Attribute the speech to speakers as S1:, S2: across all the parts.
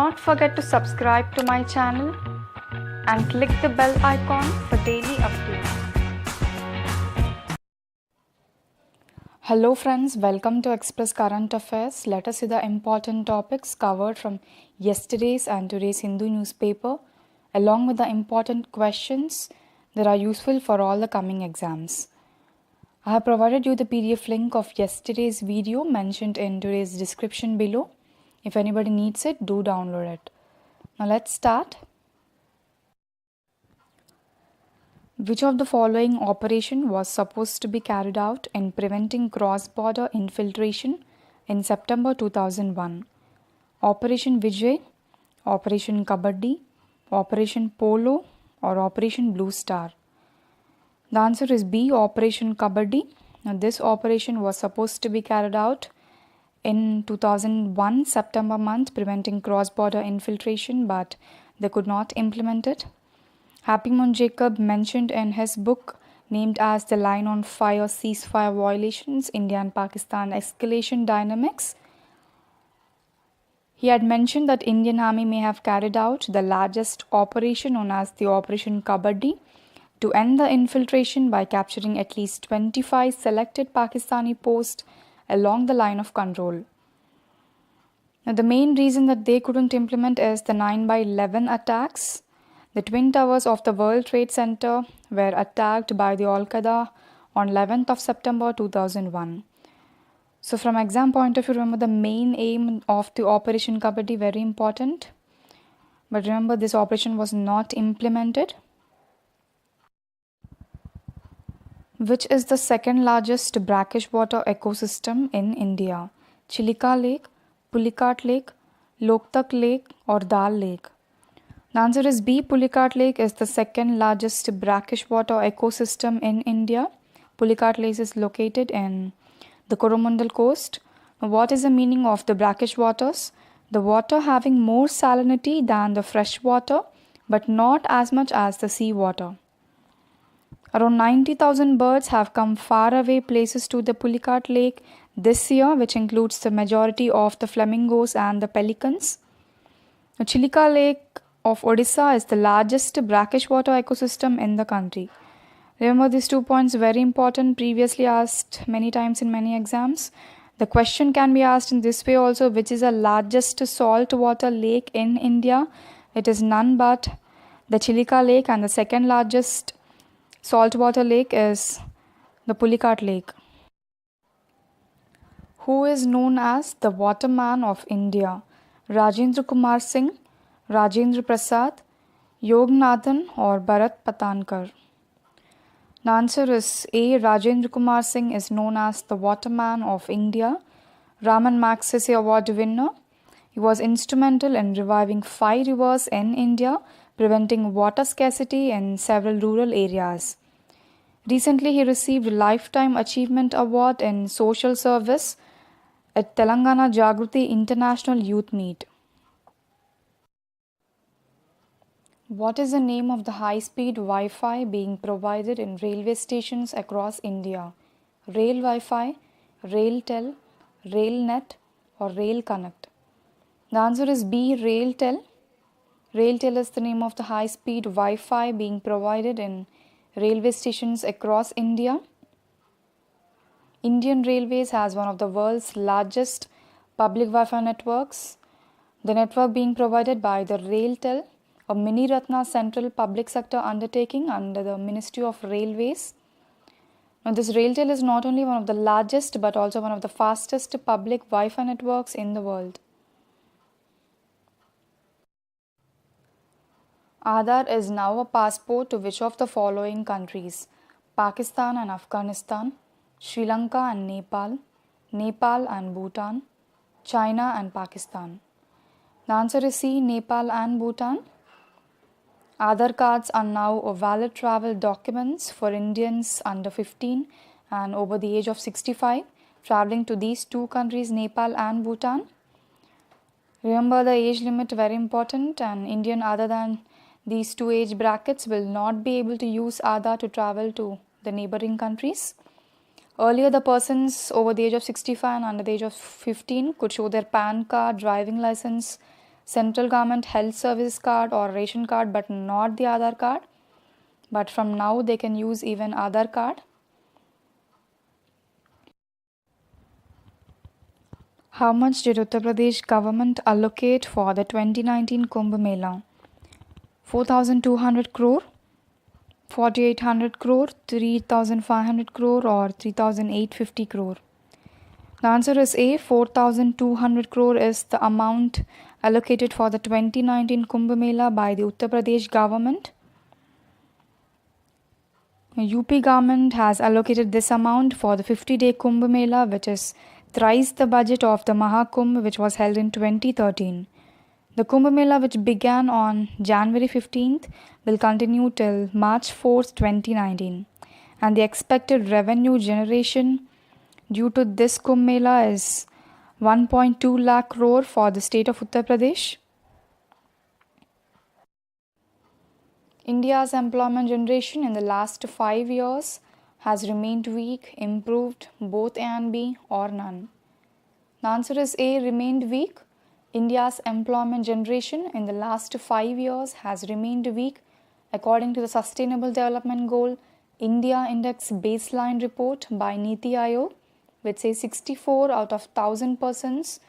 S1: not forget to subscribe to my channel and click the bell icon for daily updates. Hello friends, welcome to Express Current Affairs. Let us see the important topics covered from yesterday's and today's Hindu newspaper, along with the important questions that are useful for all the coming exams. I have provided you the PDF link of yesterday's video mentioned in today's description below. If anybody needs it, do download it. Now let's start. Which of the following operation was supposed to be carried out in preventing cross-border infiltration in September 2001? Operation Vijay, Operation Kabbadi, Operation Polo, or Operation Bluestar? The answer is B, Operation Kabbadi. Now, this operation was supposed to be carried out in 2001 September month, preventing cross-border infiltration, but they could not implement it. Happy Moon Jacob mentioned in his book named as The Line on Fire Ceasefire Violations, India and Pakistan Escalation Dynamics. He had mentioned that Indian Army may have carried out the largest operation known as the Operation Kabbadi to end the infiltration by capturing at least 25 selected Pakistani posts along the line of control. Now, the main reason that they couldn't implement is the 9/11 attacks. The Twin Towers of the World Trade Center were attacked by the Al-Qaeda on 11th of September 2001. So from exam point of view, remember the main aim of the Operation Kabbadi, very important. But remember, this operation was not implemented. Which is the second largest brackish water ecosystem in India? Chilika Lake, Pulicat Lake, Loktak Lake, or Dal Lake? The answer is B. Pulicat Lake is the second largest brackish water ecosystem in India. Pulicat Lake is located in the Coromandel coast. Now, what is the meaning of the brackish waters? The water having more salinity than the fresh water, but not as much as the sea water. Around 90,000 birds have come far away places to the Pulicat Lake this year, which includes the majority of the flamingos and the pelicans. The Chilika Lake of Odisha is the largest brackish water ecosystem in the country. Remember these 2 points, very important, previously asked many times in many exams. The question can be asked in this way also: which is the largest saltwater lake in India? It is none but the Chilika Lake, and the second largest saltwater lake is the Pulicat Lake. Who is known as the Waterman of India? Rajendra Kumar Singh, Rajendra Prasad, Yoganathan, or Bharat Patankar? The answer is A. Rajendra Kumar Singh is known as the Waterman of India. Raman Magsaysay Award winner. He was instrumental in reviving 5 rivers in India, preventing water scarcity in several rural areas. Recently, he received a Lifetime Achievement Award in Social Service at Telangana Jagruti International Youth Meet. What is the name of the High Speed WiFi being provided in railway stations across India? Rail-WiFi, Rail-Tel, Rail-Net, or Rail-Connect? The answer is B. Rail-Tel. Rail-Tel is the name of the high-speed Wi-Fi being provided in railway stations across India. Indian Railways has one of the world's largest public Wi-Fi networks. The network being provided by the Rail-Tel, a mini Ratna central public sector undertaking under the Ministry of Railways. Now, this Rail-Tel is not only one of the largest but also one of the fastest public Wi-Fi networks in the world. Aadhaar is now a passport to which of the following countries? Pakistan and Afghanistan, Sri Lanka and Nepal, Nepal and Bhutan, China and Pakistan. The answer is C. Nepal and Bhutan. Aadhaar cards are now valid travel documents for Indians under 15 and over the age of 65 traveling to these two countries, Nepal and Bhutan. Remember the age limit, very important, and Indian other than these two age brackets will not be able to use Aadhaar to travel to the neighboring countries. Earlier, the persons over the age of 65 and under the age of 15 could show their PAN card, driving license, central government health service card or ration card but not the Aadhaar card. But from now they can use even Aadhaar card. How much did Uttar Pradesh government allocate for the 2019 Kumbh Mela? 4,200 crore, 4,800 crore, 3,500 crore or 3,850 crore? The answer is A. 4,200 crore is the amount allocated for the 2019 Kumbh Mela by the Uttar Pradesh government. UP government has allocated this amount for the 50-day Kumbh Mela, which is thrice the budget of the Mahakumbh, which was held in 2013. The Kumbh Mela, which began on January 15th, will continue till March 4th, 2019. And the expected revenue generation due to this Kumbh Mela is 1.2 lakh crore for the state of Uttar Pradesh. India's employment generation in the last 5 years has remained weak, improved, both A and B, or none. The answer is A. Remained weak. India's employment generation in the last 5 years has remained weak according to the Sustainable Development Goal India Index Baseline Report by Niti Aayog, which says 64 out of 1,000 persons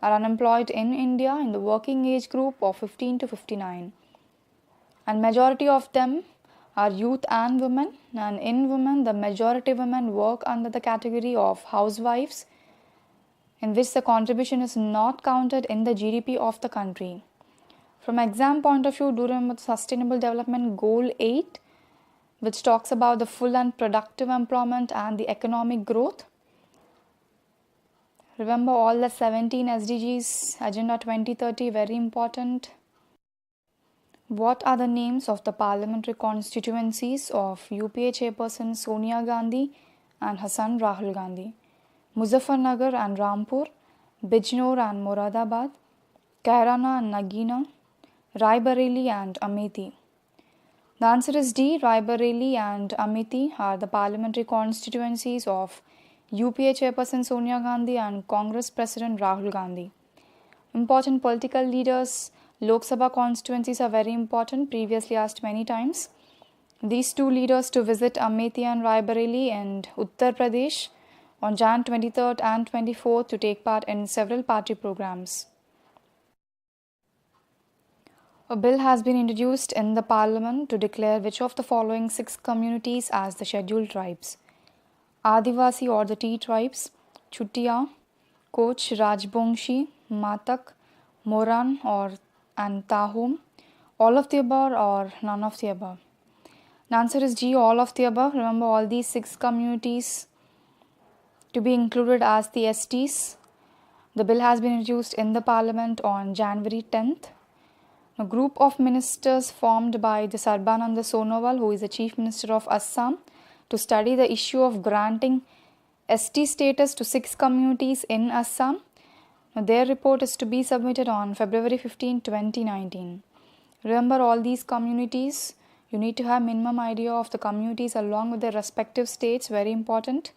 S1: are unemployed in India in the working age group of 15 to 59. And majority of them are youth and women, and in women the majority women work under the category of housewives, in which the contribution is not counted in the GDP of the country. From exam point of view, do remember the Sustainable Development Goal 8, which talks about the full and productive employment and the economic growth. Remember all the 17 SDGs, Agenda 2030, very important. What are the names of the parliamentary constituencies of UPA chairperson Sonia Gandhi and her son Rahul Gandhi? Muzaffarnagar and Rampur, Bijnor and Moradabad, Kairana-Nagina, Raebareli and Amethi. The answer is D. Raebareli and Amethi are the parliamentary constituencies of UPA chairperson Sonia Gandhi and Congress President Rahul Gandhi. Important political leaders, Lok Sabha constituencies are very important, previously asked many times. These two leaders to visit Amethi and Raebareli and Uttar Pradesh on Jan 23rd and 24th to take part in several party programs. A bill has been introduced in the parliament to declare which of the following 6 communities as the scheduled tribes: Adivasi or the Tea tribes, Chutiya, Koch-Rajbongshi, Matak, Moran and Tahom, all of the above or none of the above? The answer is G, all of the above. Remember all these 6 communities to be included as the STs. The bill has been introduced in the parliament on January 10th. A group of ministers formed by the Sarbananda Sonowal, who is the Chief Minister of Assam, to study the issue of granting ST status to 6 communities in Assam. Their report is to be submitted on February 15, 2019. Remember all these communities. You need to have minimum idea of the communities along with their respective states. Very important.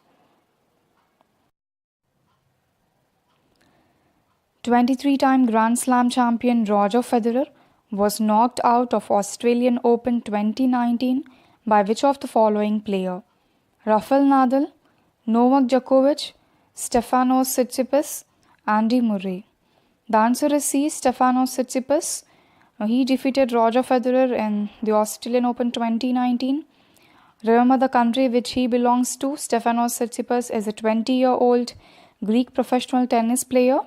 S1: 23-time Grand Slam champion Roger Federer was knocked out of Australian Open 2019 by which of the following player? Rafael Nadal, Novak Djokovic, Stefanos Tsitsipas, Andy Murray. The answer is C, Stefanos Tsitsipas. He defeated Roger Federer in the Australian Open 2019. Remember the country which he belongs to. Stefanos Tsitsipas is a 20-year-old Greek professional tennis player.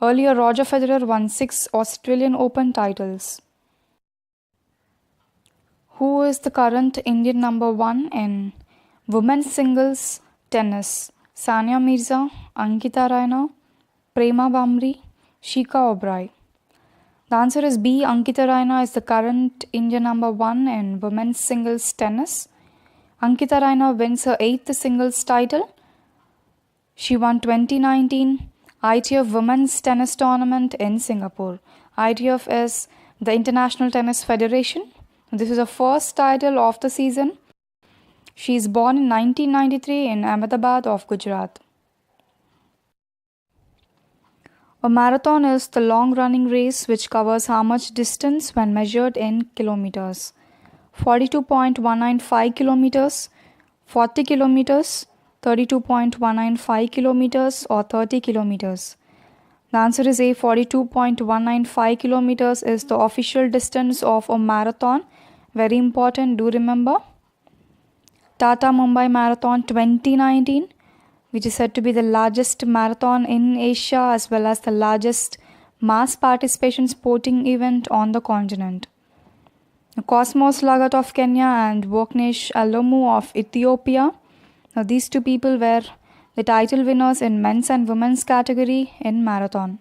S1: Earlier, Roger Federer won 6 Australian Open titles. Who is the current Indian number 1 in women's singles tennis? Sania Mirza, Ankita Raina, Prema Bamri, Shika Oberoi. The answer is B. Ankita Raina is the current Indian number 1 in women's singles tennis. Ankita Raina wins her 8th singles title. She won 2019 ITF Women's Tennis Tournament in Singapore. ITF is the International Tennis Federation. This is her first title of the season. She is born in 1993 in Ahmedabad of Gujarat. A marathon is the long running race which covers how much distance when measured in kilometers? 42.195 kilometers, 40 kilometers, 32.195 kilometers, or 30 kilometers. The answer is A. 42.195 kilometers is the official distance of a marathon. Very important, do remember. Tata Mumbai Marathon 2019, which is said to be the largest marathon in Asia as well as the largest mass participation sporting event on the continent. Cosmos Lagat of Kenya and Woknesh Alomu of Ethiopia. Now, these two people were the title winners in men's and women's category in marathon.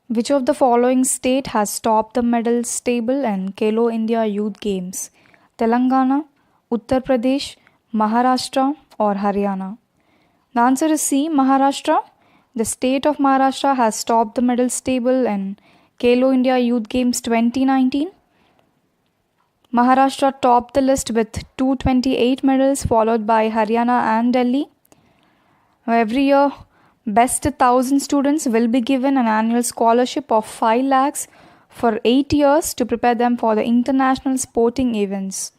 S1: Which of the following state has topped the medals table in Khelo India Youth Games? Telangana, Uttar Pradesh, Maharashtra or Haryana? The answer is C. Maharashtra. The state of Maharashtra has topped the medals table in Khelo India Youth Games 2019. Maharashtra topped the list with 228 medals, followed by Haryana and Delhi. Every year, best 1,000 students will be given an annual scholarship of 5 lakhs for 8 years to prepare them for the international sporting events.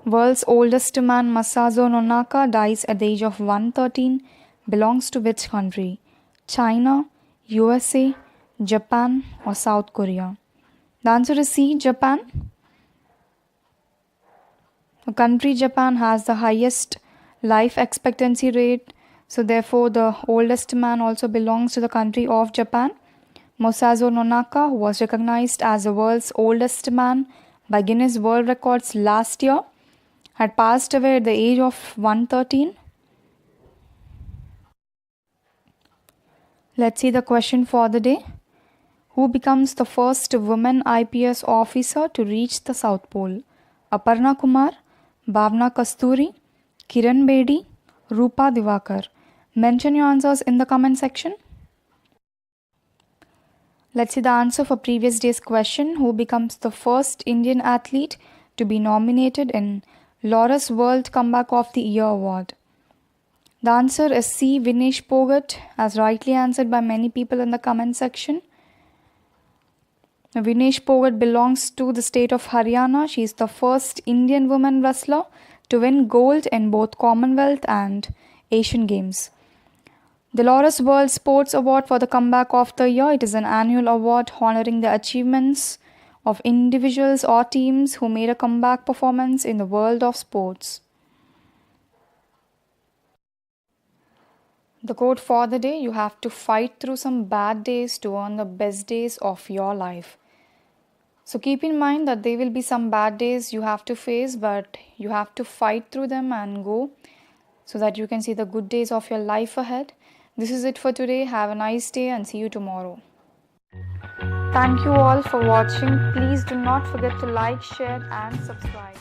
S1: World's oldest man Masazo Nonaka dies at the age of 113. Belongs to which country? China, U.S.A, Japan or South Korea? The answer is C. Japan. The country Japan has the highest life expectancy rate, so therefore the oldest man also belongs to the country of Japan. Masazo Nonaka, who was recognized as the world's oldest man by Guinness World Records last year, had passed away at the age of 113. Let's see the question for the day. Who becomes the first woman IPS officer to reach the South Pole? Aparna Kumar, Bhavna Kasturi, Kiran Bedi, Rupa Divakar. Mention your answers in the comment section. Let's see the answer for previous day's question. Who becomes the first Indian athlete to be nominated in Laurus World Comeback of the Year Award? The answer is C. Vinesh Phogat, as rightly answered by many people in the comment section. Vinesh Phogat belongs to the state of Haryana. She is the first Indian woman wrestler to win gold in both Commonwealth and Asian Games. The Laurus World Sports Award for the Comeback of the Year. It is an annual award honoring the achievements of individuals or teams who made a comeback performance in the world of sports. The quote for the day: you have to fight through some bad days to earn the best days of your life. So keep in mind that there will be some bad days you have to face, but you have to fight through them and go so that you can see the good days of your life ahead. This is it for today. Have a nice day and see you tomorrow. Thank you all for watching. Please do not forget to like, share and subscribe.